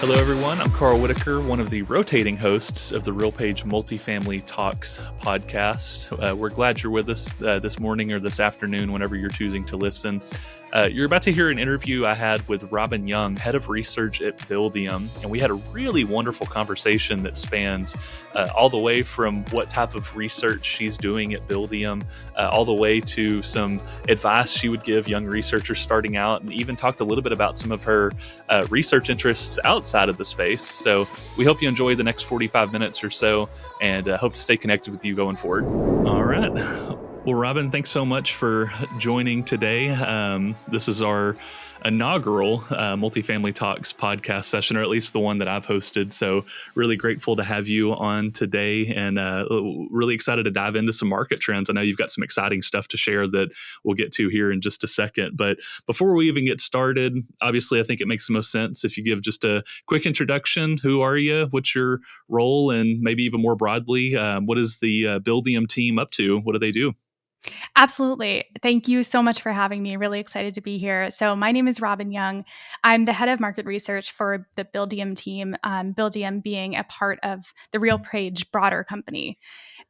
Hello, everyone. I'm Carl Whitaker, one of the rotating hosts of the RealPage Multifamily Talks Podcast. We're glad you're with us this morning or this afternoon, whenever you're choosing to listen. You're about to hear an interview I had with Robin Young, head of research at Buildium, and we had a really wonderful conversation that spans all the way from what type of research she's doing at Buildium, all the way to some advice she would give young researchers starting out, and even talked a little bit about some of her research interests outside of the space. So we hope you enjoy the next 45 minutes or so, and hope to stay connected with you going forward. All right. Well, Robin, thanks so much for joining today. This is our inaugural Multifamily Talks podcast session, or at least the one that I've hosted. So really grateful to have you on today, and really excited to dive into some market trends. I know you've got some exciting stuff to share that we'll get to here in just a second. But before we even get started, obviously, I think it makes the most sense if you give just a quick introduction. Who are you? What's your role? And maybe even more broadly, what is the Buildium team up to? What do they do? Absolutely. Thank you so much for having me. Really excited to be here. So my name is Robin Young. I'm the head of market research for the Buildium team, Buildium being a part of the RealPage broader company.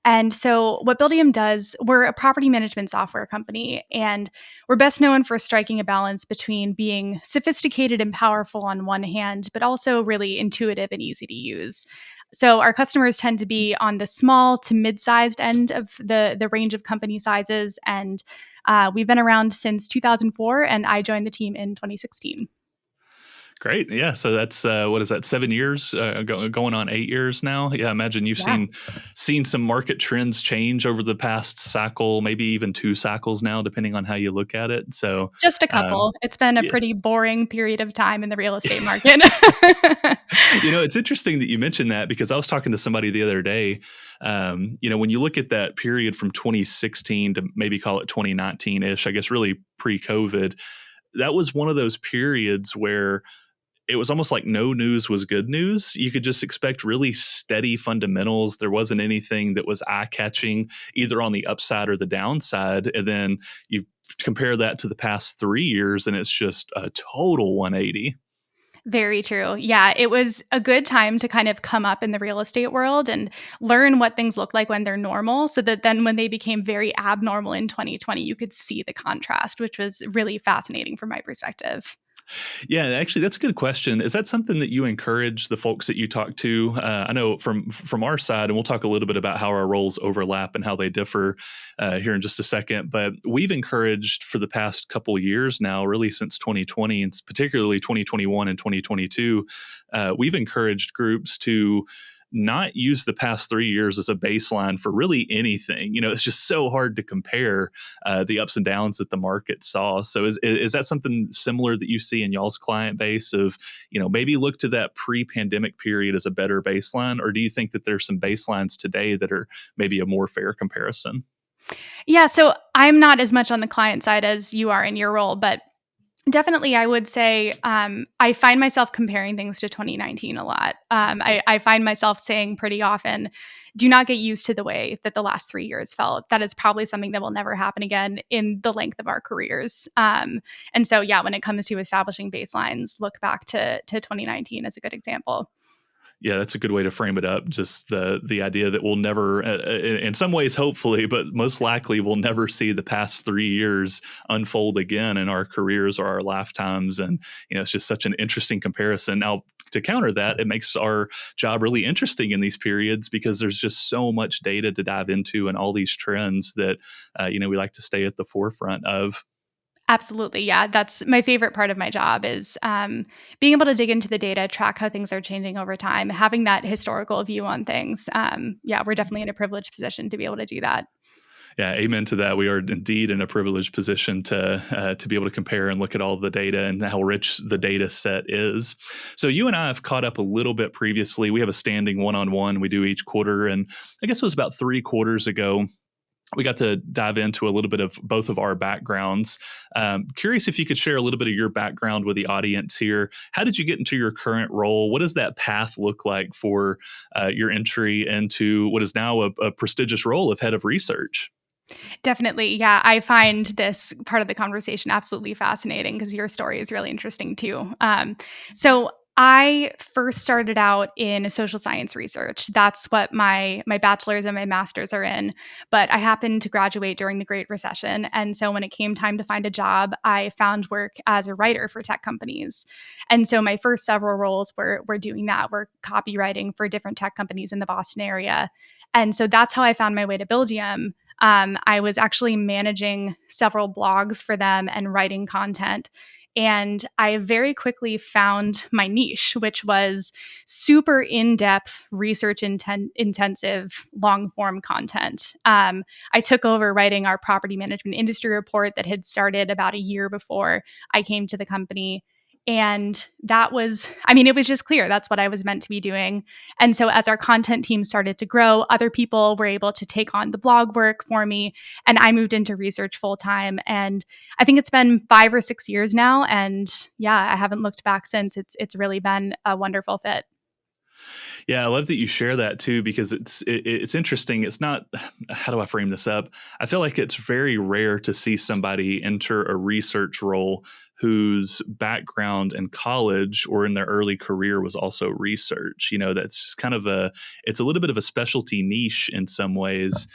And so what Buildium does, we're a property management software company, and we're best known for striking a balance between being sophisticated and powerful on one hand, but also really intuitive and easy to use. So our customers tend to be on the small to mid-sized end of the range of company sizes, and we've been around since 2004, and I joined the team in 2016. Great. Yeah. So that's, what is that, 7 years, going on 8 years now? Yeah. I imagine you've seen some market trends change over the past cycle, maybe even 2 cycles now, depending on how you look at it. So just a couple. It's been a pretty boring period of time in the real estate market. It's interesting that you mentioned that, because I was talking to somebody the other day. When you look at that period from 2016 to maybe call it 2019-ish, I guess really pre-COVID, that was one of those periods where it was almost like no news was good news. You could just expect really steady fundamentals. There wasn't anything that was eye-catching, either on the upside or the downside. And then you compare that to the past 3 years, and it's just a total 180. Very true. Yeah, it was a good time to kind of come up in the real estate world and learn what things look like when they're normal, so that then when they became very abnormal in 2020, you could see the contrast, which was really fascinating from my perspective. Yeah, actually, that's a good question. Is that something that you encourage the folks that you talk to? I know from our side, and we'll talk a little bit about how our roles overlap and how they differ here in just a second. But we've encouraged for the past couple of years now, really since 2020, and particularly 2021 and 2022, we've encouraged groups to not use the past 3 years as a baseline for really anything. It's just so hard to compare the ups and downs that the market saw. So is that something similar that you see in y'all's client base of, maybe look to that pre-pandemic period as a better baseline? Or do you think that there's some baselines today that are maybe a more fair comparison? Yeah, so I'm not as much on the client side as you are in your role, but definitely, I would say I find myself comparing things to 2019 a lot. I find myself saying pretty often, do not get used to the way that the last 3 years felt. That is probably something that will never happen again in the length of our careers. And so, yeah, when it comes to establishing baselines, look back to 2019 as a good example. Yeah, that's a good way to frame it up. Just the idea that we'll never, in some ways, hopefully, but most likely, we'll never see the past 3 years unfold again in our careers or our lifetimes. And it's just such an interesting comparison. Now, to counter that, it makes our job really interesting in these periods, because there's just so much data to dive into and all these trends that we like to stay at the forefront of. Absolutely. Yeah. That's my favorite part of my job is being able to dig into the data, track how things are changing over time, having that historical view on things. Yeah, we're definitely in a privileged position to be able to do that. Yeah, amen to that. We are indeed in a privileged position to be able to compare and look at all the data and how rich the data set is. So you and I have caught up a little bit previously. We have a standing one-on-one we do each quarter. And I guess it was about 3 quarters ago, we got to dive into a little bit of both of our backgrounds. Curious if you could share a little bit of your background with the audience here. How did you get into your current role? What does that path look like for your entry into what is now a prestigious role of head of research? Definitely. Yeah. I find this part of the conversation absolutely fascinating because your story is really interesting too. So I first started out in social science research. That's what my bachelor's and my master's are in. But I happened to graduate during the Great Recession. And so when it came time to find a job, I found work as a writer for tech companies. And so my first several roles were doing that, were copywriting for different tech companies in the Boston area. And so that's how I found my way to Buildium. I was actually managing several blogs for them and writing content. And I very quickly found my niche, which was super in depth, research intensive, long form content. I took over writing our property management industry report that had started about a year before I came to the company. And that was, I mean, it was just clear that's what I was meant to be doing. And so as our content team started to grow, other people were able to take on the blog work for me. And I moved into research full time. And I think it's been 5 or 6 years now. And yeah, I haven't looked back since. It's really been a wonderful fit. Yeah, I love that you share that too, because it's interesting. It's not, how do I frame this up? I feel like it's very rare to see somebody enter a research role whose background in college or in their early career was also research. That's just kind of it's a little bit of a specialty niche in some ways.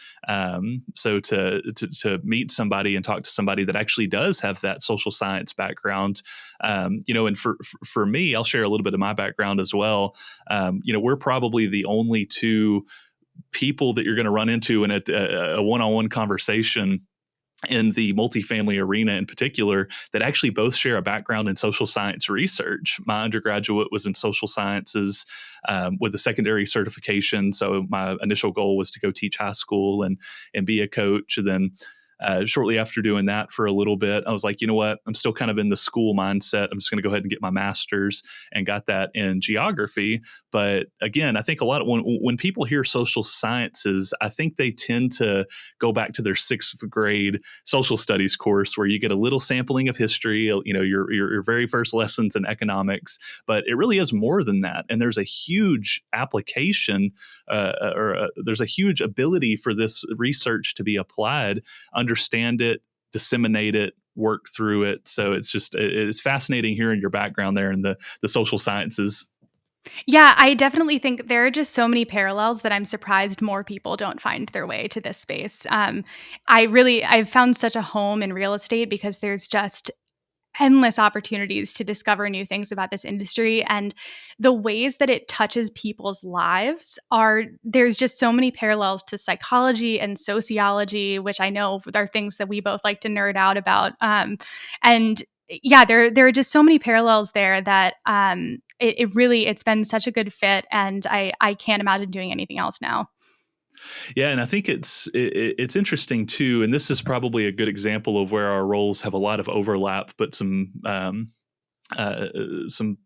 So to meet somebody and talk to somebody that actually does have that social science background, and for me, I'll share a little bit of my background as well. We're probably the only two people that you're going to run into in a one-on-one conversation in the multifamily arena in particular that actually both share a background in social science research. My undergraduate was in social sciences with a secondary certification. So my initial goal was to go teach high school and be a coach. And then shortly after doing that for a little bit, I was like, you know what? I'm still kind of in the school mindset. I'm just going to go ahead and get my master's, and got that in geography. But again, I think a lot of when people hear social sciences, I think they tend to go back to their 6th grade social studies course where you get a little sampling of history, your very first lessons in economics. But it really is more than that. And there's a huge application there's a huge ability for this research to be applied, understand it, disseminate it, work through it. So it's fascinating hearing your background there in the social sciences. Yeah, I definitely think there are just so many parallels that I'm surprised more people don't find their way to this space. I've found such a home in real estate because there's just endless opportunities to discover new things about this industry, and the ways that it touches people's lives there's just so many parallels to psychology and sociology, which I know are things that we both like to nerd out about. And yeah, there are just so many parallels there that it's been such a good fit, and I can't imagine doing anything else now. Yeah, and I think it's interesting too, and this is probably a good example of where our roles have a lot of overlap, but some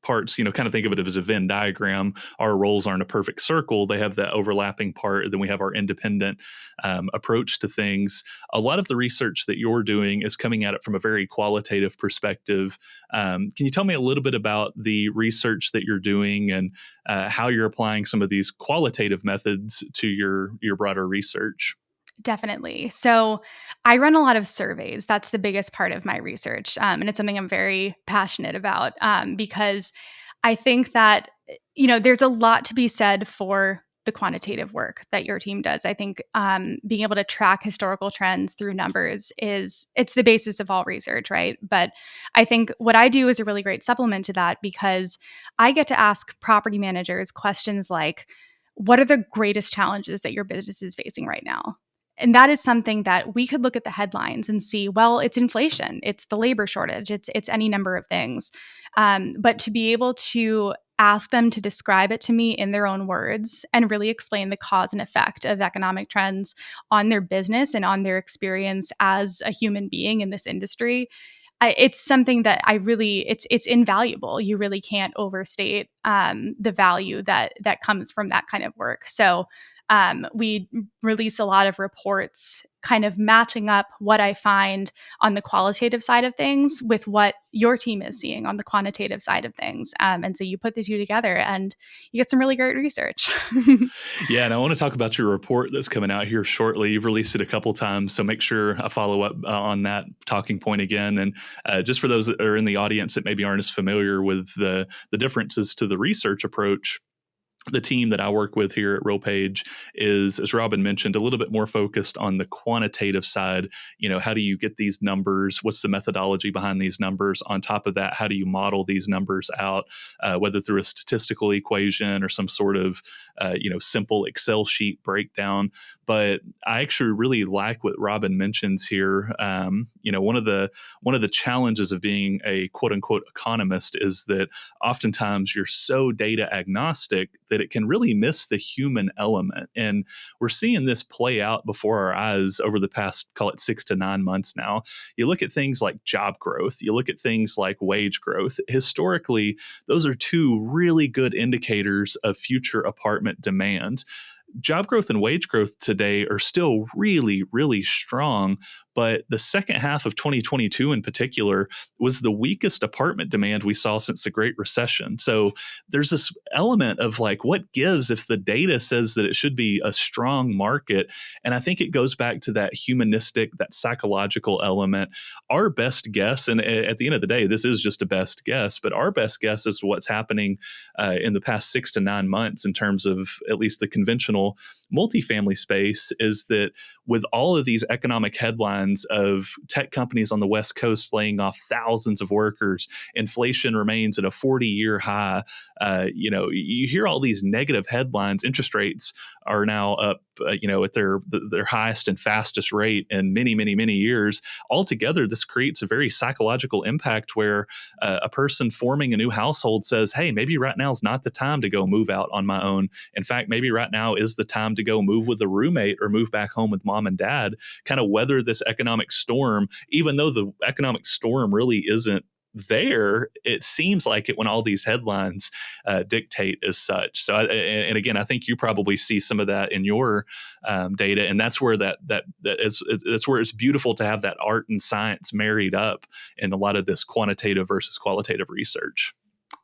parts, kind of think of it as a Venn diagram. Our roles aren't a perfect circle. They have that overlapping part. And then we have our independent approach to things. A lot of the research that you're doing is coming at it from a very qualitative perspective. Can you tell me a little bit about the research that you're doing and how you're applying some of these qualitative methods to your broader research? Definitely. So I run a lot of surveys. That's the biggest part of my research. And it's something I'm very passionate about because I think that, there's a lot to be said for the quantitative work that your team does. I think being able to track historical trends through numbers it's the basis of all research, right? But I think what I do is a really great supplement to that because I get to ask property managers questions like, what are the greatest challenges that your business is facing right now? And that is something that we could look at the headlines and see, well, it's inflation, it's the labor shortage, it's any number of things. But to be able to ask them to describe it to me in their own words and really explain the cause and effect of economic trends on their business and on their experience as a human being in this industry, it's something that it's invaluable. You really can't overstate the value that comes from that kind of work. So We release a lot of reports kind of matching up what I find on the qualitative side of things with what your team is seeing on the quantitative side of things. And so you put the two together and you get some really great research. Yeah, and I want to talk about your report that's coming out here shortly. You've released it a couple times, so make sure I follow up on that talking point again. And just for those that are in the audience that maybe aren't as familiar with the differences to the research approach, the team that I work with here at RealPage is, as Robin mentioned, a little bit more focused on the quantitative side. How do you get these numbers? What's the methodology behind these numbers? On top of that, how do you model these numbers out, whether through a statistical equation or some sort of, simple Excel sheet breakdown? But I actually really like what Robin mentions here. One of the challenges of being a quote unquote economist is that oftentimes you're so data agnostic that it can really miss the human element. And we're seeing this play out before our eyes over the past, call it 6 to 9 months now. You look at things like job growth, you look at things like wage growth. Historically, those are two really good indicators of future apartment demand. Job growth and wage growth today are still really, really strong. But the second half of 2022 in particular was the weakest apartment demand we saw since the Great Recession. So there's this element of like, what gives if the data says that it should be a strong market? And I think it goes back to that humanistic, that psychological element. Our best guess, and at the end of the day, this is just a best guess, but our best guess as to what's happening in the past 6 to 9 months in terms of at least the conventional multifamily space is that with all of these economic headlines of tech companies on the West Coast laying off thousands of workers, inflation remains at a 40-year high. You hear all these negative headlines. Interest rates are now up, at their highest and fastest rate in many, many, many years. Altogether, this creates a very psychological impact where a person forming a new household says, "Hey, maybe right now is not the time to go move out on my own. In fact, maybe right now is the time to go move with a roommate or move back home with mom and dad." Kind of weather this economic storm, even though the economic storm really isn't there. It seems like it when all these headlines dictate as such. So, and again, I think you probably see some of that in your data, and that's where that's where it's beautiful to have that art and science married up in a lot of this quantitative versus qualitative research.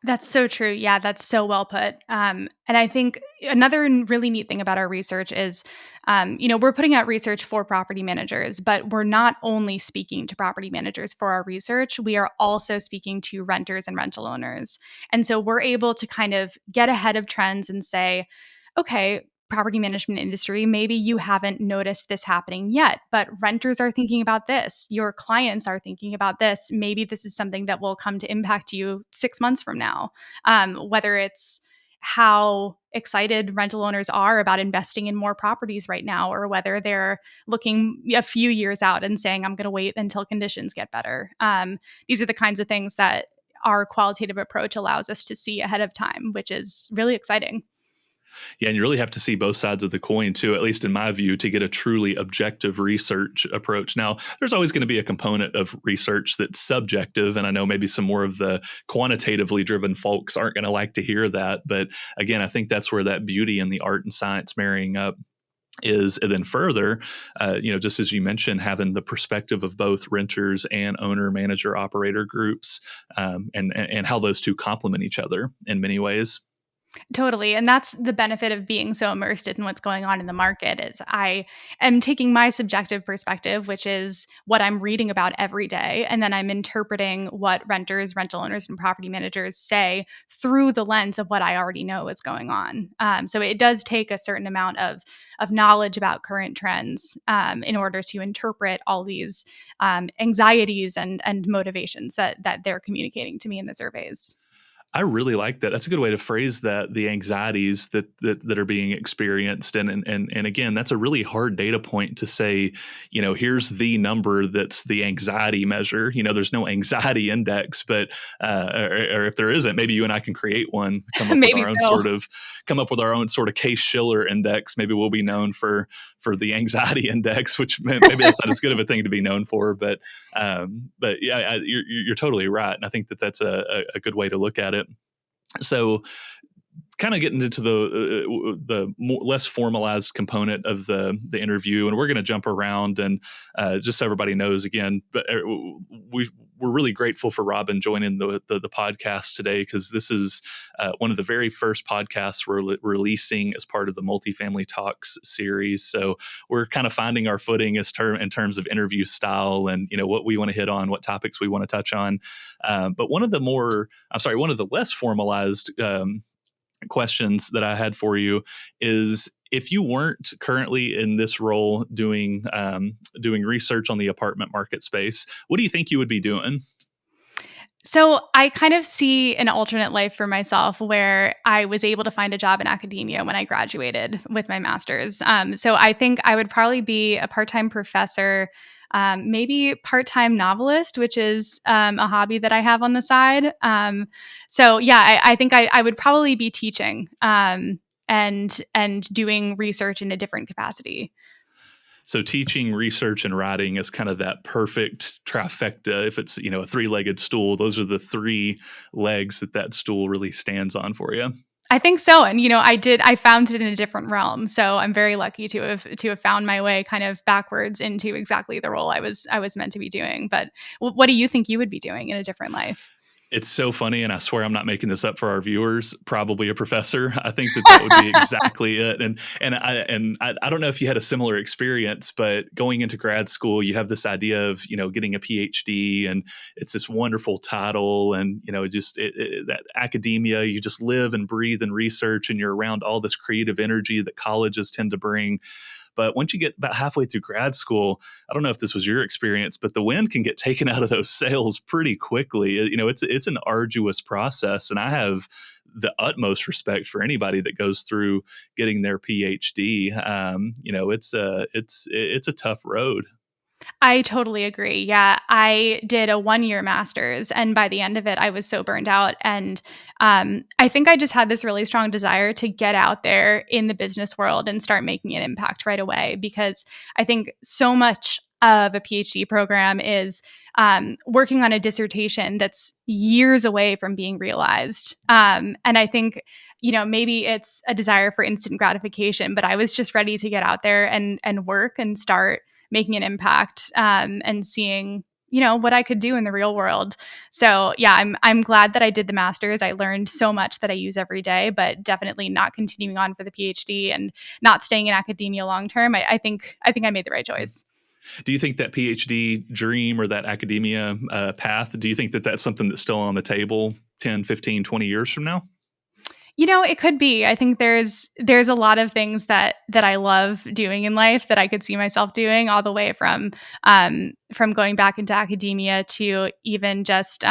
That's so true. Yeah, that's so well put. And I think another really neat thing about our research is, we're putting out research for property managers, but we're not only speaking to property managers for our research, we are also speaking to renters and rental owners. And so we're able to kind of get ahead of trends and say, okay, property management industry, maybe you haven't noticed this happening yet, but renters are thinking about this. Your clients are thinking about this. Maybe this is something that will come to impact you 6 months from now. Whether it's how excited rental owners are about investing in more properties right now, or whether they're looking a few years out and saying, I'm going to wait until conditions get better. These are the kinds of things that our qualitative approach allows us to see ahead of time, which is really exciting. Yeah, and you really have to see both sides of the coin too, at least in my view, to get a truly objective research approach. Now, there's always going to be a component of research that's subjective, and I know maybe some more of the quantitatively driven folks aren't going to like to hear that. But again, I think that's where that beauty and the art and science marrying up is. And then further, just as you mentioned, having the perspective of both renters and owner, manager, operator groups, and how those two complement each other in many ways. Totally. And that's the benefit of being so immersed in what's going on in the market is I am taking my subjective perspective, which is what I'm reading about every day. And then I'm interpreting what renters, rental owners, and property managers say through the lens of what I already know is going on. So it does take a certain amount of knowledge about current trends in order to interpret all these anxieties and motivations that they're communicating to me in the surveys. I really like that. That's a good way to phrase that. The anxieties that are being experienced, and again, that's a really hard data point to say. Here's the number that's the anxiety measure. There's no anxiety index, but or if there isn't, maybe you and I can create one. Maybe so. Come up with our own sort of Case-Shiller index. Maybe we'll be known for the anxiety index, which maybe that's not as good of a thing to be known for. But yeah, you're totally right, and I think that's a good way to look at it. So kind of getting into the less formalized component of the interview, and we're going to jump around. And just so everybody knows, again, but we're really grateful for Robin joining the podcast today, because this is one of the very first podcasts we're releasing as part of the Multifamily Talks series. So we're kind of finding our footing in terms of interview style and what we want to hit on, what topics we want to touch on. But one of the less formalized questions that I had for you is, if you weren't currently in this role doing research on the apartment market space, what do you think you would be doing? So I kind of see an alternate life for myself where I was able to find a job in academia when I graduated with my master's. So I think I would probably be a part-time professor, maybe part-time novelist, which is a hobby that I have on the side. So yeah, I think I would probably be teaching and doing research in a different capacity. So teaching, research, and writing is kind of that perfect trifecta. If it's a three-legged stool, those are the three legs that stool really stands on for you. I think so. And, I found it in a different realm. So I'm very lucky to have found my way kind of backwards into exactly the role I was meant to be doing. But what do you think you would be doing in a different life? It's so funny, and I swear I'm not making this up for our viewers. Probably a professor. I think that would be exactly it. And I don't know if you had a similar experience, but going into grad school, you have this idea of getting a PhD, and it's this wonderful title, and that academia, you just live and breathe and research, and you're around all this creative energy that colleges tend to bring. But once you get about halfway through grad school, I don't know if this was your experience, but the wind can get taken out of those sails pretty quickly. It's an arduous process, and I have the utmost respect for anybody that goes through getting their PhD. It's a tough road. I totally agree. Yeah, I did a 1-year master's, and by the end of it, I was so burned out. And I think I just had this really strong desire to get out there in the business world and start making an impact right away, because I think so much of a PhD program is working on a dissertation that's years away from being realized. And I think maybe it's a desire for instant gratification, but I was just ready to get out there and work and start making an impact and seeing what I could do in the real world. So yeah, I'm glad that I did the master's. I learned so much that I use every day, but definitely not continuing on for the PhD and not staying in academia long term. I think I made the right choice. Do you think that PhD dream or that academia path, do you think that that's something that's still on the table 10, 15, 20 years from now? It could be. I think there's a lot of things that I love doing in life that I could see myself doing, all the way from going back into academia to even just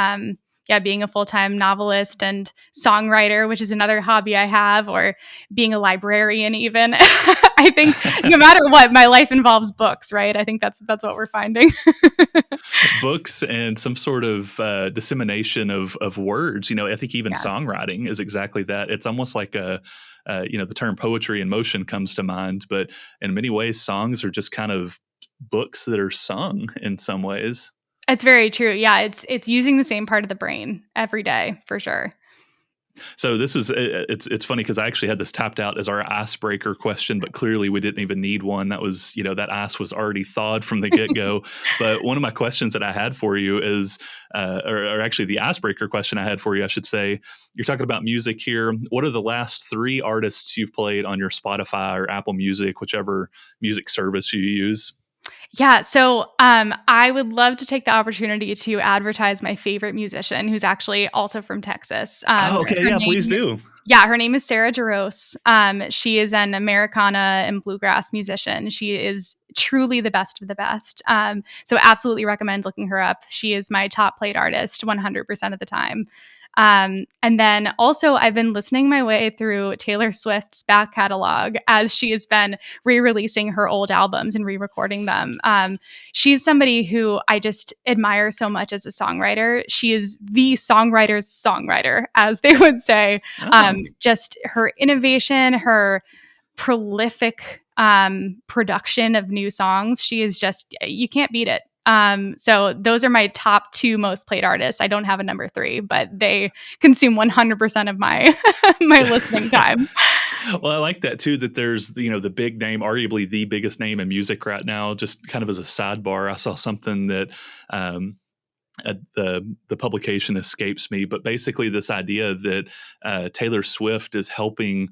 being a full-time novelist and songwriter, which is another hobby I have, or being a librarian even. I think no matter what, my life involves books, right? I think that's what we're finding. Books and some sort of dissemination of words. I think even songwriting is exactly that. It's almost like the term poetry in motion comes to mind, but in many ways, songs are just kind of books that are sung in some ways. It's very true. Yeah, it's using the same part of the brain every day, for sure. So this is it's funny because I actually had this tapped out as our icebreaker question, but clearly we didn't even need one. That was that ice was already thawed from the get go. But one of my questions that I had for you is, or actually the icebreaker question I had for you, I should say, you're talking about music here. What are the last 3 artists you've played on your Spotify or Apple Music, whichever music service you use? Yeah, so I would love to take the opportunity to advertise my favorite musician, who's actually also from Texas. Okay, yeah, please do. Yeah, her name is Sarah Jaros. She is an Americana and bluegrass musician. She is truly the best of the best. So absolutely recommend looking her up. She is my top played artist 100% of the time. And then also I've been listening my way through Taylor Swift's back catalog as she has been re-releasing her old albums and re-recording them. She's somebody who I just admire so much as a songwriter. She is the songwriter's songwriter, as they would say. Just her innovation, her prolific production of new songs. She is just, you can't beat it. So those are my top 2 most played artists. I don't have a number 3, but they consume 100% of my my listening time. Well, I like that too, that there's, the big name, arguably the biggest name in music right now. Just kind of as a sidebar, I saw something that the publication escapes me, but basically this idea that Taylor Swift is helping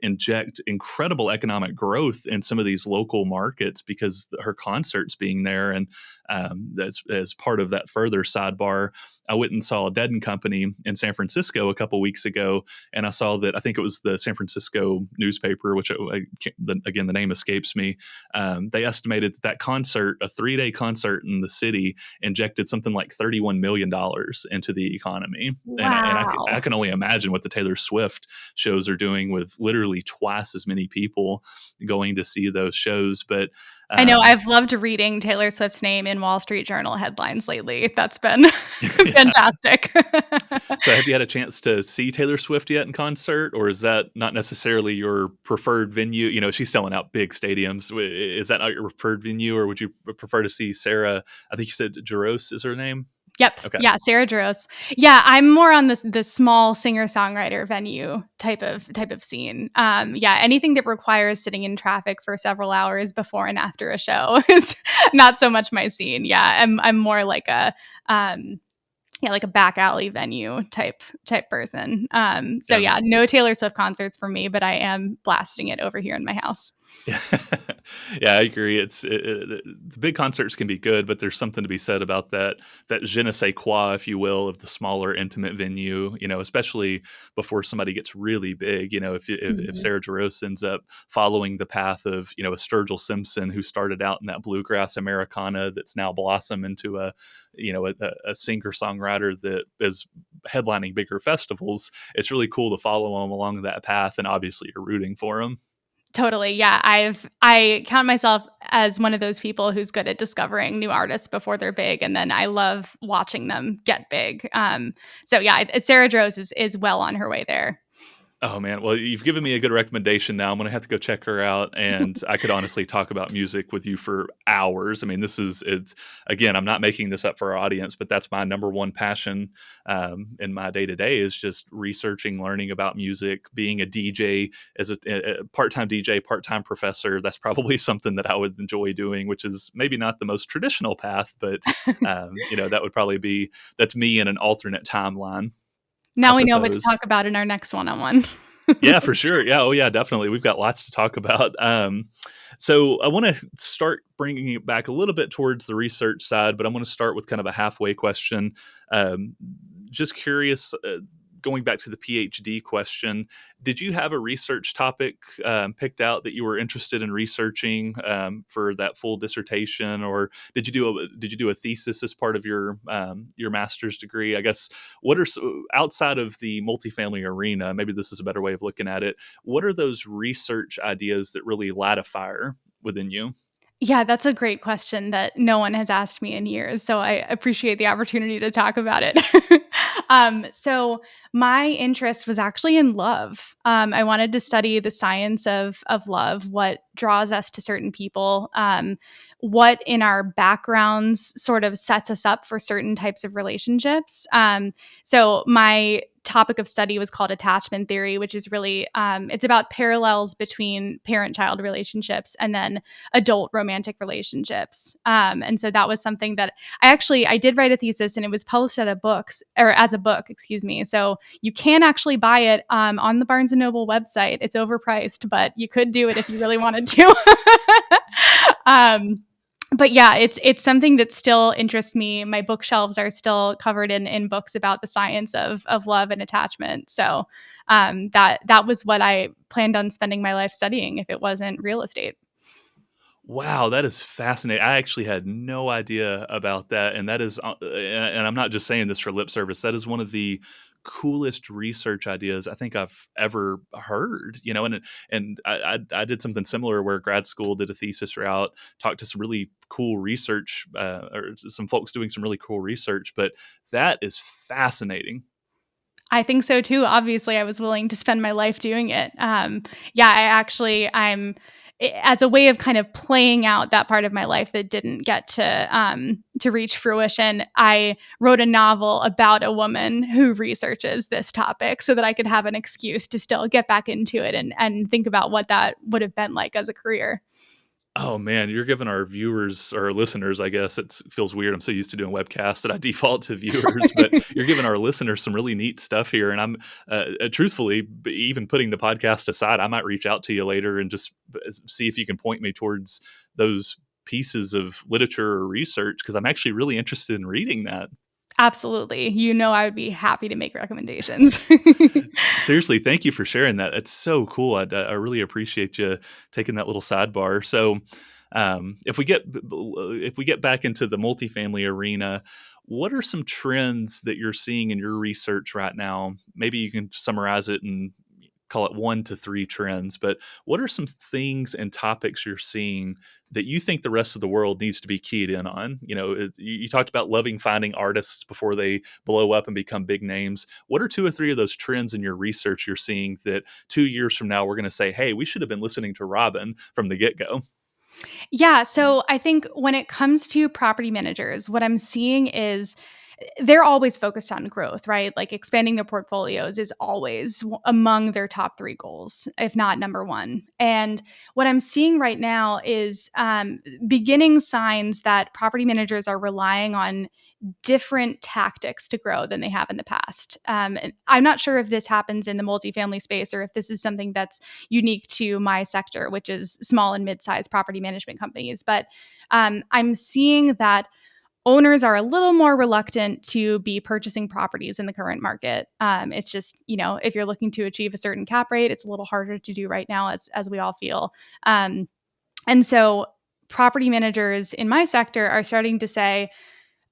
inject incredible economic growth in some of these local markets because her concerts being there. And that's as part of that further sidebar, I went and saw Dead and Company in San Francisco a couple weeks ago, and I saw that I think it was the San Francisco newspaper, which again the name escapes me. They estimated that concert, a 3-day concert in the city, injected something like $31 million into the economy. Wow. I can only imagine what the Taylor Swift shows are doing with literally twice as many people going to see those shows. But I know I've loved reading Taylor Swift's name in Wall Street Journal headlines lately. That's been fantastic. So have you had a chance to see Taylor Swift yet in concert, or is that not necessarily your preferred venue? She's selling out big stadiums. Is that not your preferred venue, or would you prefer to see Sarah? I think you said Jaros is her name. Yep. Okay. Yeah, Sarah Jaros. Yeah, I'm more on the small singer-songwriter venue type of scene. Yeah, anything that requires sitting in traffic for several hours before and after a show is not so much my scene. Yeah, I'm more like a like a back alley venue type person. So yeah, no Taylor Swift concerts for me, but I am blasting it over here in my house. Yeah, I agree. The big concerts can be good, but there's something to be said about that je ne sais quoi, if you will, of the smaller, intimate venue. Especially before somebody gets really big. If Sarah Jaros ends up following the path of a Sturgill Simpson, who started out in that bluegrass Americana that's now blossomed into a singer songwriter that is headlining bigger festivals, it's really cool to follow them along that path, and obviously you're rooting for them. Totally. Yeah. I count myself as one of those people who's good at discovering new artists before they're big. And then I love watching them get big. So yeah, Sarah Jaros is well on her way there. Oh man, well you've given me a good recommendation now. I'm going to have to go check her out, and I could honestly talk about music with you for hours. I mean, it's again, I'm not making this up for our audience, but that's my number one passion in my day to day is just researching, learning about music, being a DJ as a part-time DJ, part-time professor. That's probably something that I would enjoy doing, which is maybe not the most traditional path, but that would probably that's me in an alternate timeline. Now we know what to talk about in our next one-on-one. Yeah, for sure. Yeah. Oh, yeah, definitely. We've got lots to talk about. So I want to start bringing it back a little bit towards the research side, but I'm going to start with kind of a halfway question. Just curious, going back to the PhD question, did you have a research topic picked out that you were interested in researching for that full dissertation, or did you do a thesis as part of your master's degree? I guess outside of the multifamily arena, maybe this is a better way of looking at it. What are those research ideas that really light a fire within you? Yeah, that's a great question that no one has asked me in years. So I appreciate the opportunity to talk about it. So my interest was actually in love. I wanted to study the science of love, what draws us to certain people, what in our backgrounds sort of sets us up for certain types of relationships. So my topic of study was called attachment theory, which is really it's about parallels between parent-child relationships and then adult romantic relationships. And so that was something that I did write a thesis, and it was published as a book, excuse me. So you can actually buy it on the Barnes & Noble website. It's overpriced, but you could do it if you really wanted to. But yeah, it's something that still interests me. My bookshelves are still covered in books about the science of love and attachment. So that was what I planned on spending my life studying if it wasn't real estate. Wow, that is fascinating. I actually had no idea about that, and that is, and I'm not just saying this for lip service. That is one of the coolest research ideas I think I've ever heard. And I did something similar where grad school did a thesis route, talked to some really cool research, or some folks doing some really cool research. But that is fascinating. I think so too. Obviously, I was willing to spend my life doing it. Yeah, I'm as a way of kind of playing out that part of my life that didn't get to reach fruition, I wrote a novel about a woman who researches this topic so that I could have an excuse to still get back into it and think about what that would have been like as a career. Oh man, you're giving our viewers or listeners, I guess it feels weird. I'm so used to doing webcasts that I default to viewers, but you're giving our listeners some really neat stuff here. And I'm truthfully, even putting the podcast aside, I might reach out to you later and just see if you can point me towards those pieces of literature or research, because I'm actually really interested in reading that. Absolutely. I would be happy to make recommendations. Seriously, thank you for sharing that. It's so cool. I really appreciate you taking that little sidebar. So, if we get back into the multifamily arena, what are some trends that you're seeing in your research right now? Maybe you can summarize it and call it 1 to 3 trends, but what are some things and topics you're seeing that you think the rest of the world needs to be keyed in on? You talked about loving finding artists before they blow up and become big names. What are 2 or 3 of those trends in your research you're seeing that 2 years from now we're going to say, hey, we should have been listening to Robin from the get-go? Yeah. So I think when it comes to property managers, what I'm seeing is they're always focused on growth, right? Like expanding their portfolios is always among their top 3 goals, if not number one. And what I'm seeing right now is beginning signs that property managers are relying on different tactics to grow than they have in the past. And I'm not sure if this happens in the multifamily space or if this is something that's unique to my sector, which is small and mid-sized property management companies. But I'm seeing that owners are a little more reluctant to be purchasing properties in the current market. It's just, if you're looking to achieve a certain cap rate, it's a little harder to do right now, as we all feel. And so property managers in my sector are starting to say,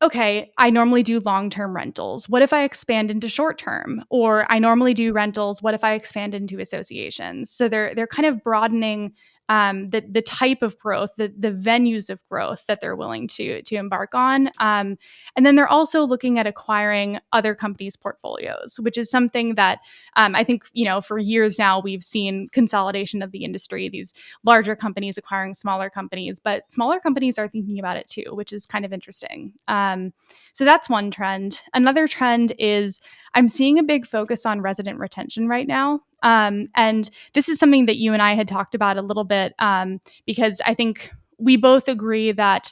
okay, I normally do long-term rentals. What if I expand into short-term? Or I normally do rentals. What if I expand into associations? So they're kind of broadening the type of growth, the venues of growth that they're willing to embark on. And then they're also looking at acquiring other companies' portfolios, which is something that I think, for years now, we've seen consolidation of the industry, these larger companies acquiring smaller companies, but smaller companies are thinking about it too, which is kind of interesting. So that's one trend. Another trend is I'm seeing a big focus on resident retention right now. And this is something that you and I had talked about a little bit because I think we both agree that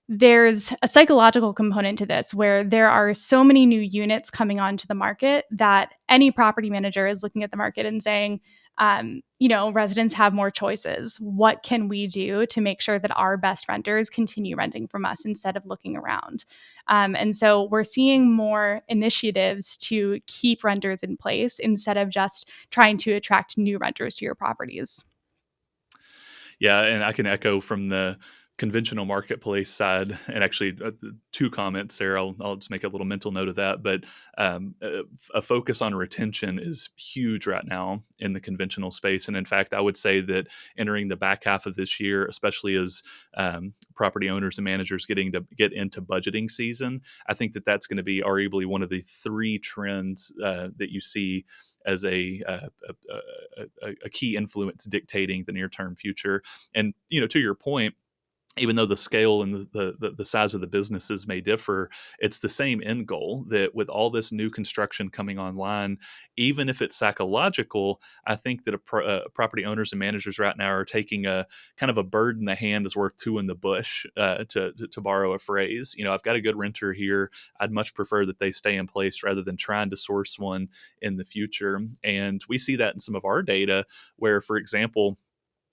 there's a psychological component to this where there are so many new units coming onto the market that any property manager is looking at the market and saying, residents have more choices. What can we do to make sure that our best renters continue renting from us instead of looking around? And so we're seeing more initiatives to keep renters in place instead of just trying to attract new renters to your properties. Yeah, and I can echo from the conventional marketplace side, and actually 2 comments there. I'll just make a little mental note of that. But a focus on retention is huge right now in the conventional space, and in fact, I would say that entering the back half of this year, especially as property owners and managers get into budgeting season, I think that that's going to be arguably one of the 3 trends that you see as a key influence dictating the near term future. And to your point, even though the scale and the size of the businesses may differ, it's the same end goal that with all this new construction coming online, even if it's psychological, I think that property owners and managers right now are taking a kind of a bird in the hand is worth 2 in the bush, to borrow a phrase. I've got a good renter here. I'd much prefer that they stay in place rather than trying to source one in the future. And we see that in some of our data where, for example,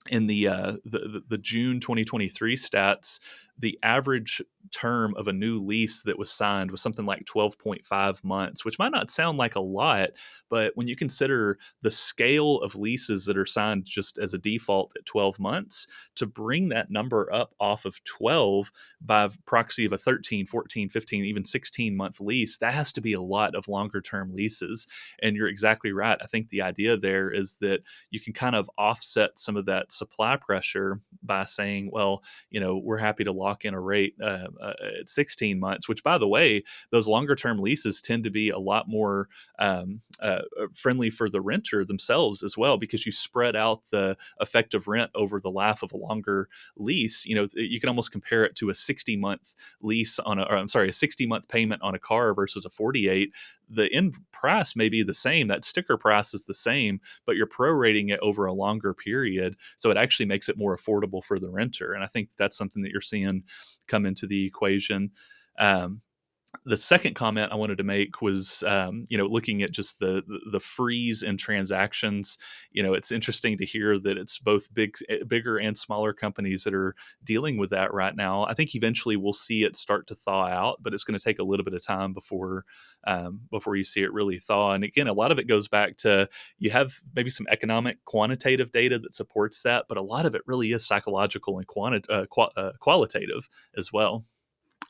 in the June 2023 stats, the average term of a new lease that was signed was something like 12.5 months, which might not sound like a lot, but when you consider the scale of leases that are signed just as a default at 12 months, to bring that number up off of 12 by proxy of a 13, 14, 15, even 16-month lease, that has to be a lot of longer term leases. And you're exactly right. I think the idea there is that you can kind of offset some of that supply pressure by saying, well, we're happy to lock in a rate at 16 months, which, by the way, those longer term leases tend to be a lot more friendly for the renter themselves as well, because you spread out the effective rent over the life of a longer lease. You can almost compare it to a 60-month lease a 60-month payment on a car versus a 48. The end price may be the same. That sticker price is the same, but you're prorating it over a longer period. So it actually makes it more affordable for the renter. And I think that's something that you're seeing come into the equation. The second comment I wanted to make was, looking at just the freeze in transactions. It's interesting to hear that it's both bigger and smaller companies that are dealing with that right now. I think eventually we'll see it start to thaw out, but it's going to take a little bit of time before you see it really thaw. And again, a lot of it goes back to, you have maybe some economic quantitative data that supports that, but a lot of it really is psychological and qualitative as well.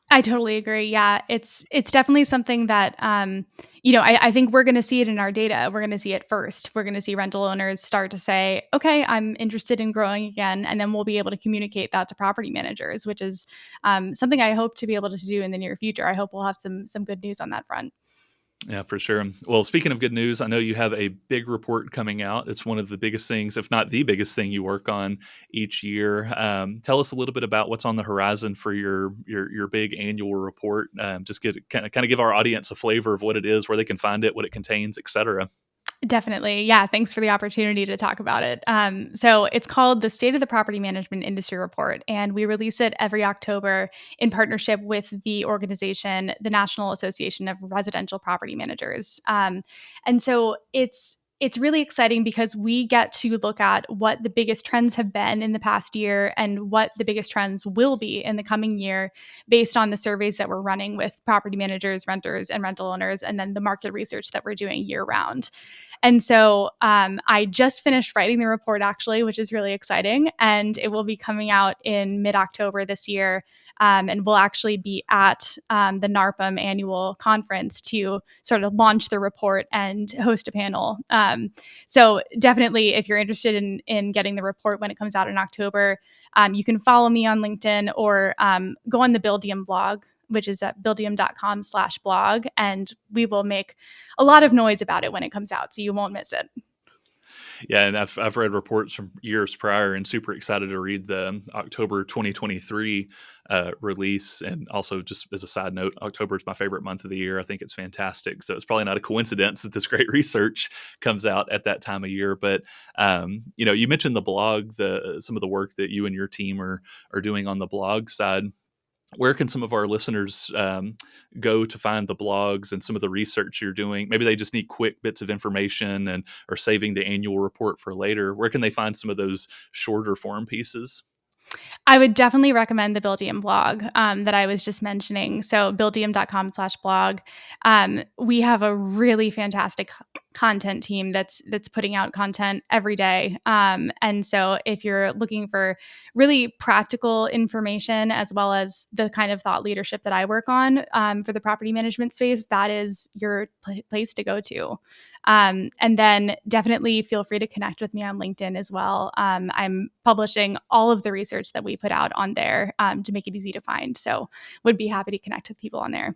I totally agree. Yeah, it's definitely something that I think we're going to see it in our data. We're going to see it first. We're going to see rental owners start to say, "Okay, I'm interested in growing again," and then we'll be able to communicate that to property managers, which is something I hope to be able to do in the near future. I hope we'll have some good news on that front. Yeah, for sure. Well, speaking of good news, I know you have a big report coming out. It's one of the biggest things, if not the biggest thing, you work on each year. Tell us a little bit about what's on the horizon for your big annual report. Just kind of give our audience a flavor of what it is, where they can find it, what it contains, et cetera. Definitely. Yeah. Thanks for the opportunity to talk about it. So it's called the State of the Property Management Industry Report, and we release it every October in partnership with the organization, the National Association of Residential Property Managers. And so it's really exciting because we get to look at what the biggest trends have been in the past year and what the biggest trends will be in the coming year based on the surveys that we're running with property managers, renters, and rental owners, and then the market research that we're doing year round. And so I just finished writing the report, actually, which is really exciting. And it will be coming out in mid-October this year. And we'll actually be at the NARPM annual conference to sort of launch the report and host a panel. So definitely, if you're interested in getting the report when it comes out in October, you can follow me on LinkedIn or go on the Buildium blog, which is at buildium.com/blog. And we will make a lot of noise about it when it comes out, so you won't miss it. Yeah, and I've read reports from years prior, and super excited to read the October 2023 release. And also, just as a side note, October is my favorite month of the year. I think it's fantastic. So it's probably not a coincidence that this great research comes out at that time of year. But you mentioned the blog, some of the work that you and your team are doing on the blog side. Where can some of our listeners go to find the blogs and some of the research you're doing? Maybe they just need quick bits of information and are saving the annual report for later. Where can they find some of those shorter form pieces? I would definitely recommend the Buildium blog that I was just mentioning. So buildium.com/blog. We have a really fantastic content team that's putting out content every day. And so if you're looking for really practical information, as well as the kind of thought leadership that I work on for the property management space, that is your place to go to. And then definitely feel free to connect with me on LinkedIn as well. I'm publishing all of the research that we put out on there to make it easy to find. So would be happy to connect with people on there.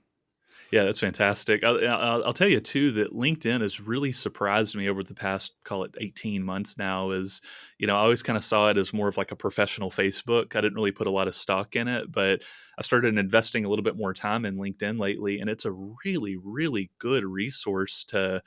Yeah, that's fantastic. I'll tell you too that LinkedIn has really surprised me over the past, call it 18 months now. I always kind of saw it as more of like a professional Facebook. I didn't really put a lot of stock in it, but I started investing a little bit more time in LinkedIn lately, and it's a really, really good resource to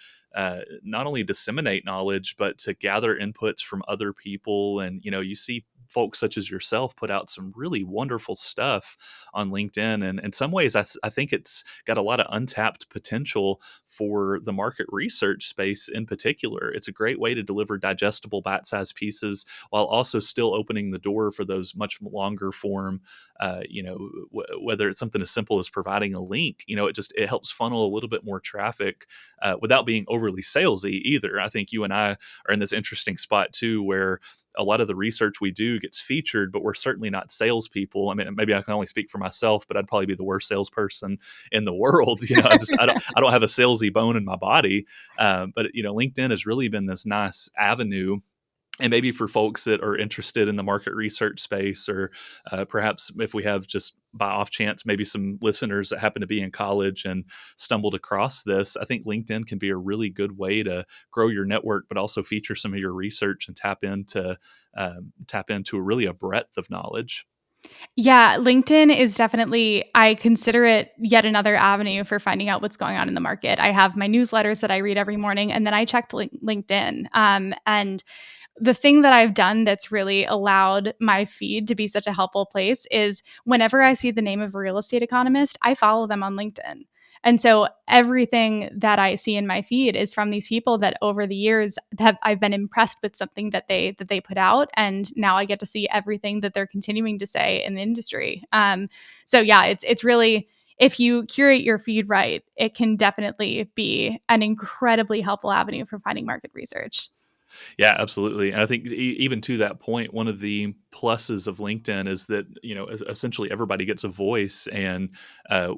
not only disseminate knowledge, but to gather inputs from other people. And you see folks such as yourself put out some really wonderful stuff on LinkedIn. And in some ways, I think it's got a lot of untapped potential for the market research space in particular. It's a great way to deliver digestible bite-sized pieces while also still opening the door for those much longer form, whether it's something as simple as providing a link, it helps funnel a little bit more traffic without being overly salesy either. I think you and I are in this interesting spot too, where a lot of the research we do gets featured, but we're certainly not salespeople. I mean, maybe I can only speak for myself, but I'd probably be the worst salesperson in the world. I don't have a salesy bone in my body. But LinkedIn has really been this nice avenue And maybe for folks that are interested in the market research space, or perhaps if we have just by off chance, maybe some listeners that happen to be in college and stumbled across this, I think LinkedIn can be a really good way to grow your network, but also feature some of your research and tap into really a breadth of knowledge. Yeah, LinkedIn is definitely, I consider it yet another avenue for finding out what's going on in the market. I have my newsletters that I read every morning, and then I checked LinkedIn. And the thing that I've done that's really allowed my feed to be such a helpful place is whenever I see the name of a real estate economist, I follow them on LinkedIn. And so everything that I see in my feed is from these people that over the years have I've been impressed with something that they put out, and now I get to see everything that they're continuing to say in the industry. So yeah, it's really, if you curate your feed right, it can definitely be an incredibly helpful avenue for finding market research. Yeah, absolutely. And I think even to that point, one of the pluses of LinkedIn is that, essentially everybody gets a voice. And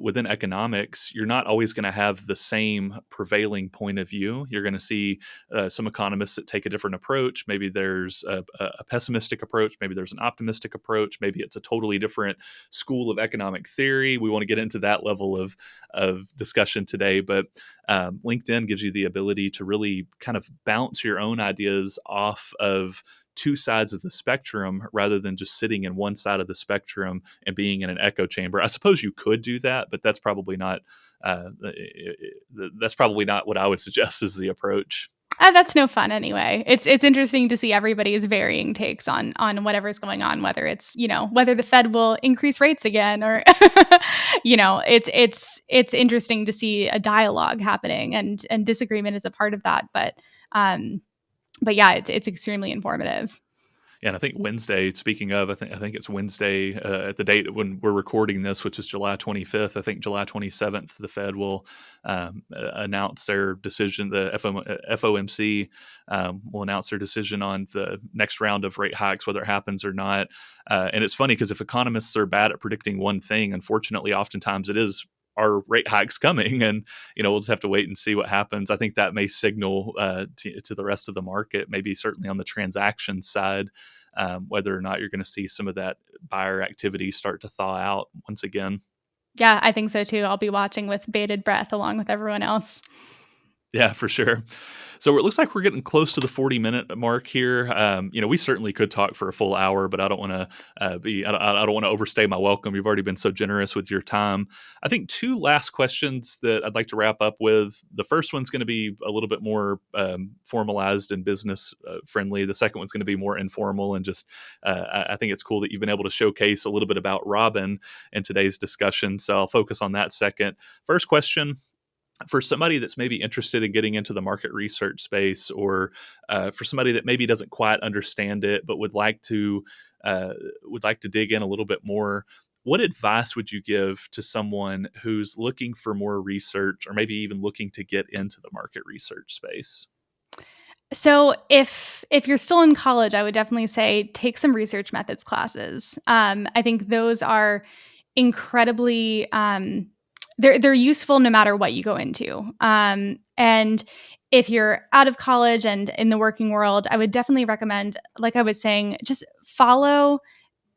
within economics, you're not always going to have the same prevailing point of view. You're going to see some economists that take a different approach. Maybe there's a pessimistic approach. Maybe there's an optimistic approach. Maybe it's a totally different school of economic theory. We want to get into that level of discussion today. But LinkedIn gives you the ability to really kind of bounce your own ideas off of two sides of the spectrum rather than just sitting in one side of the spectrum and being in an echo chamber. I suppose you could do that, but that's probably not what I would suggest is the approach. That's no fun anyway. It's interesting to see everybody's varying takes on whatever's going on, whether it's, whether the Fed will increase rates again, or it's interesting to see a dialogue happening, and disagreement is a part of that. But yeah, it's extremely informative. And I think Wednesday, speaking of, I think it's Wednesday at the date when we're recording this, which is July 25th. I think July 27th, the Fed will announce their decision. The FOMC will announce their decision on the next round of rate hikes, whether it happens or not. And it's funny because if economists are bad at predicting one thing, unfortunately, oftentimes it is, are rate hikes coming? And we'll just have to wait and see what happens. I think that may signal to the rest of the market, maybe certainly on the transaction side, whether or not you're going to see some of that buyer activity start to thaw out once again. Yeah, I think so too. I'll be watching with bated breath along with everyone else. Yeah, for sure. So it looks like we're getting close to the 40-minute mark here. We certainly could talk for a full hour, but I don't want to I don't want to overstay my welcome. You've already been so generous with your time. I think two last questions that I'd like to wrap up with. The first one's going to be a little bit more formalized and business friendly. The second one's going to be more informal and just. I think it's cool that you've been able to showcase a little bit about Robin in today's discussion. So I'll focus on that second. First question. For somebody that's maybe interested in getting into the market research space, or for somebody that maybe doesn't quite understand it but would like to dig in a little bit more, what advice would you give to someone who's looking for more research, or maybe even looking to get into the market research space? So if you're still in college, I would definitely say take some research methods classes. I think those are incredibly they're useful no matter what you go into. And if you're out of college and in the working world, I would definitely recommend, like I was saying, just follow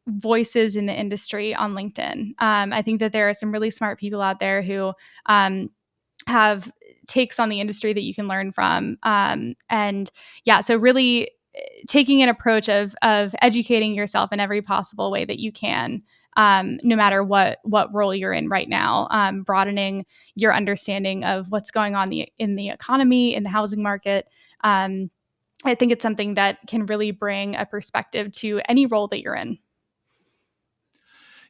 voices in the industry on LinkedIn. I think that there are some really smart people out there who have takes on the industry that you can learn from. And yeah, so really taking an approach of educating yourself in every possible way that you can, no matter what role you're in right now, broadening your understanding of what's going on in the economy, in the housing market. I think it's something that can really bring a perspective to any role that you're in.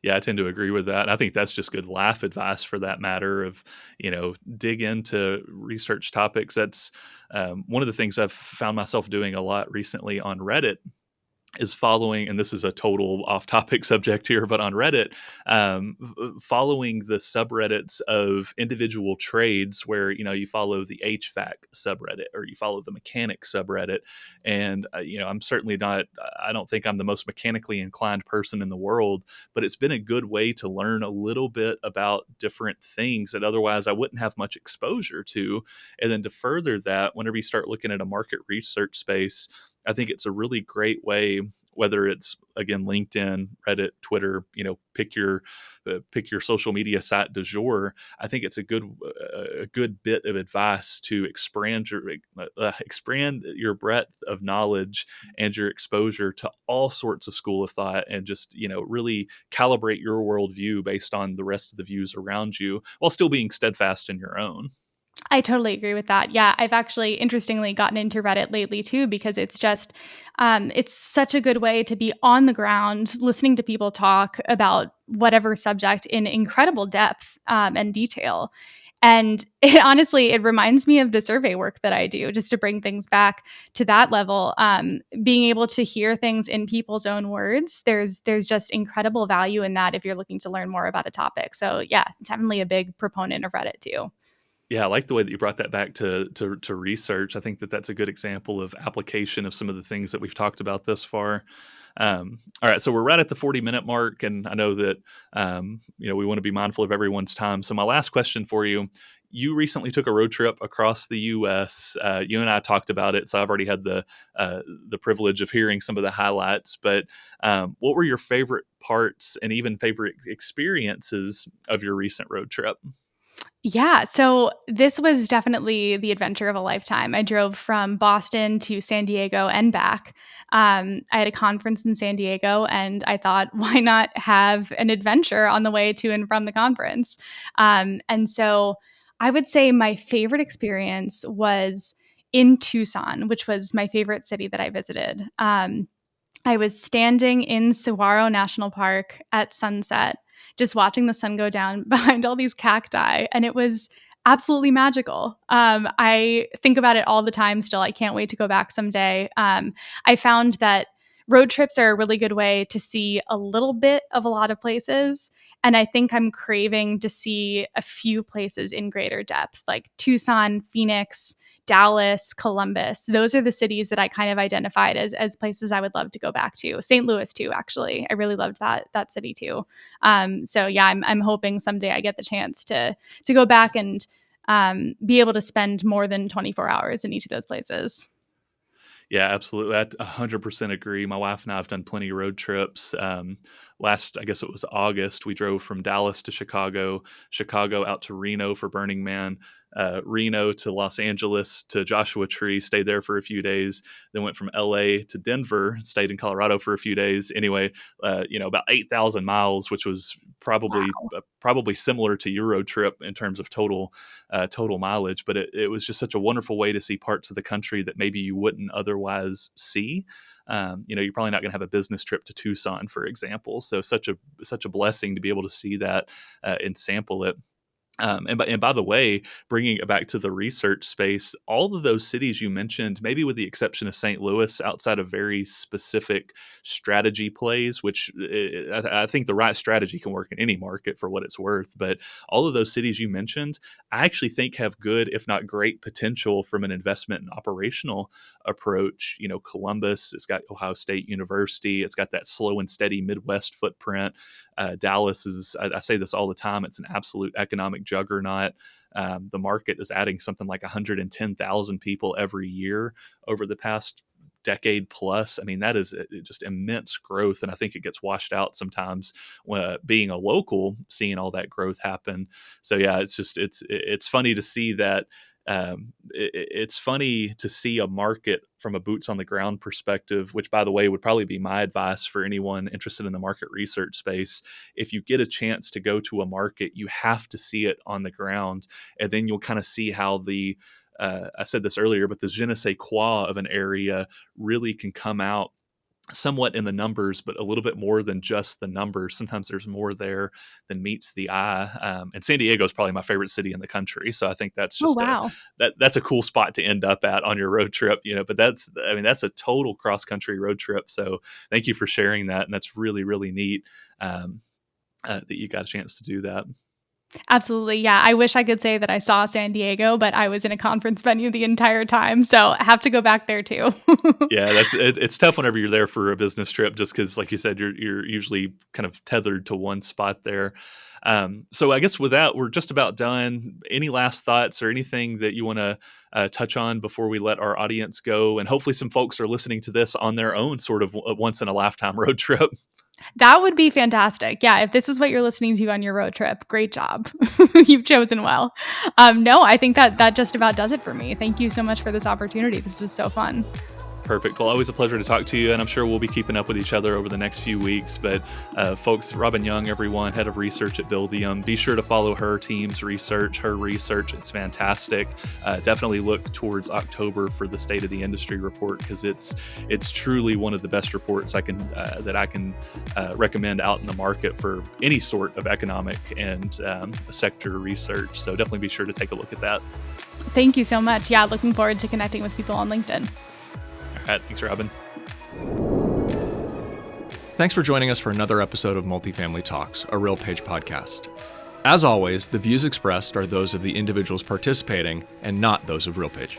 Yeah, I tend to agree with that. And I think that's just good life advice for that matter of, dig into research topics. That's one of the things I've found myself doing a lot recently on Reddit is following, and this is a total off-topic subject here, but on Reddit, following the subreddits of individual trades where, you follow the HVAC subreddit or you follow the mechanic subreddit. And, I'm certainly not, I don't think I'm the most mechanically inclined person in the world, but it's been a good way to learn a little bit about different things that otherwise I wouldn't have much exposure to. And then to further that, whenever you start looking at a market research space, I think it's a really great way, whether it's, again, LinkedIn, Reddit, Twitter, pick your social media site du jour. I think it's a good bit of advice to expand your breadth of knowledge and your exposure to all sorts of school of thought, and just really calibrate your worldview based on the rest of the views around you, while still being steadfast in your own. I totally agree with that. Yeah, I've actually interestingly gotten into Reddit lately too, because it's such a good way to be on the ground, listening to people talk about whatever subject in incredible depth and detail. And honestly, it reminds me of the survey work that I do, just to bring things back to that level. Being able to hear things in people's own words, there's just incredible value in that if you're looking to learn more about a topic. So yeah, definitely a big proponent of Reddit too. Yeah, I like the way that you brought that back to research. I think that that's a good example of application of some of the things that we've talked about thus far. All right, so we're right at the 40-minute mark, and I know that we want to be mindful of everyone's time. So my last question for you: you recently took a road trip across the U.S. You and I talked about it, so I've already had the privilege of hearing some of the highlights. But what were your favorite parts and even favorite experiences of your recent road trip? Yeah, so this was definitely the adventure of a lifetime. I drove from Boston to San Diego and back. I had a conference in San Diego, and I thought, why not have an adventure on the way to and from the conference? And so I would say my favorite experience was in Tucson, which was my favorite city that I visited. I was standing in Saguaro National Park at sunset, just watching the sun go down behind all these cacti, and it was absolutely magical. I think about it all the time still. I can't wait to go back someday. I found that road trips are a really good way to see a little bit of a lot of places. And I think I'm craving to see a few places in greater depth, like Tucson, Phoenix, Dallas, Columbus. Those are the cities that I kind of identified as places I would love to go back to. St. Louis too, actually. I really loved that city too. So yeah, I'm hoping someday I get the chance to go back and be able to spend more than 24 hours in each of those places. Yeah, absolutely. I 100% agree. My wife and I have done plenty of road trips. I guess it was August, we drove from Dallas to Chicago, Chicago out to Reno for Burning Man, Reno to Los Angeles to Joshua Tree, stayed there for a few days, then went from LA to Denver, stayed in Colorado for a few days. Anyway, about 8,000 miles, which was probably similar to your road trip in terms of total mileage, but it was just such a wonderful way to see parts of the country that maybe you wouldn't otherwise see. You're probably not going to have a business trip to Tucson, for example. So such a blessing to be able to see that and sample it. And by the way, bringing it back to the research space, all of those cities you mentioned, maybe with the exception of St. Louis, outside of very specific strategy plays, which I think the right strategy can work in any market for what it's worth. But all of those cities you mentioned, I actually think have good, if not great, potential from an investment and operational approach. Columbus, it's got Ohio State University, it's got that slow and steady Midwest footprint. Dallas is, I say this all the time, it's an absolute economic juggernaut. The market is adding something like 110,000 people every year over the past decade plus. I mean, that is just immense growth. And I think it gets washed out sometimes when being a local, seeing all that growth happen. So yeah, it's funny to see that. It's funny to see a market from a boots on the ground perspective, which, by the way, would probably be my advice for anyone interested in the market research space. If you get a chance to go to a market, you have to see it on the ground, and then you'll kind of see how I said this earlier, but the je ne sais quoi of an area really can come out somewhat in the numbers, but a little bit more than just the numbers. Sometimes there's more there than meets the eye. And San Diego is probably my favorite city in the country. So I think that's Oh, just wow. that's a cool spot to end up at on your road trip, but that's a total cross country road trip. So thank you for sharing that. And that's really, really neat that you got a chance to do that. Absolutely. Yeah. I wish I could say that I saw San Diego, but I was in a conference venue the entire time. So I have to go back there too. Yeah, it's tough whenever you're there for a business trip, just because, like you said, you're usually kind of tethered to one spot there. So I guess with that, we're just about done. Any last thoughts or anything that you want to touch on before we let our audience go? And hopefully some folks are listening to this on their own sort of once in a lifetime road trip. That would be fantastic. Yeah, if this is what you're listening to on your road trip, great job. You've chosen well. No, I think that just about does it for me. Thank you so much for this opportunity. This was so fun. Perfect. Well, always a pleasure to talk to you, and I'm sure we'll be keeping up with each other over the next few weeks. But folks, Robin Young, everyone, head of research at Buildium, be sure to follow her team's research, her research. It's fantastic. Definitely look towards October for the State of the Industry report, because it's truly one of the best reports I can recommend out in the market for any sort of economic and sector research. So definitely be sure to take a look at that. Thank you so much. Yeah, looking forward to connecting with people on LinkedIn. All right, thanks, Robin. Thanks for joining us for another episode of Multifamily Talks, a RealPage podcast. As always, the views expressed are those of the individuals participating and not those of RealPage.